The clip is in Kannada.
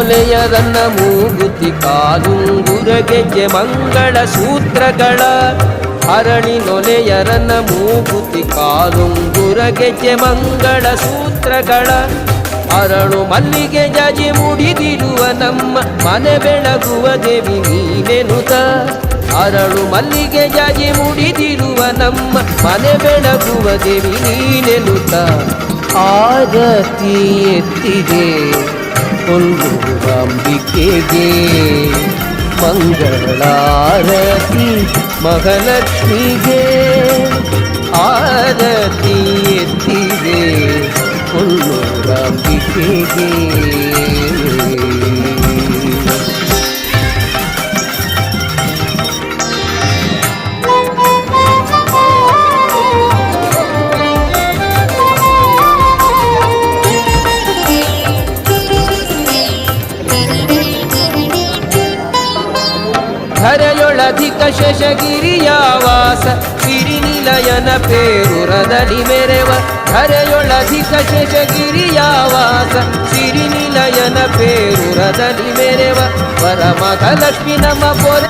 ನೊಲೆಯರನ್ನ ಮೂಗುತಿ ಕಾಲುಂಗುರ ಗೆಜ್ಜೆ ಮಂಗಳ ಸೂತ್ರಗಳ ಹರಳಿ ನೊಲೆಯರನ್ನ ಮೂಗುತಿ ಕಾಲುಂಗುರ ಗೆಜ್ಜೆ ಮಂಗಳ ಸೂತ್ರಗಳ ಅರಳು ಮಲ್ಲಿಗೆ ಜಾಜಿ ಮುಡಿದಿರುವ ನಮ್ಮ ಮನೆ ಬೆಳಗುವ ದೇವಿ ನೀನೆನುತ ಅರಳು ಮಲ್ಲಿಗೆ ಜಾಜಿ ಮುಡಿದಿರುವ ನಮ್ಮ ಮನೆ ಬೆಳಗುವ ದೇವಿ ನೀನೆನುತ ಆರತಿ ಎತ್ತಿದೆ ಕೊಲ್ಲೂರಾಂಬಿಕೆಗೆ ಮಂಗಳಾರತಿ ಮಹಾಲಕ್ಷ್ಮಿಗೆ ಆರತಿ ಎತ್ತಿದೆ ಕೊಲ್ಲೂರಾಂಬಿಕೆಗೆ ಧರೆಯೊಳಧಿಕ ಶೇಷಗಿರಿಯಾವಾಸ ಸಿರಿನಿಲಯನ ಪೇರುರದಲ್ಲಿ ಮೆರೆವ ಧರೆಯೊಳಧಿಕ ಶೇಷಗಿರಿಯಾವಾಸ ಸಿರಿನಿಲಯನ ಪೇರುರದಲ್ಲಿ ಮೆರೆವ ವರಮಗ ಲಕ್ಷ್ಮಿ ನಮ್ಮ ಪೊರೆ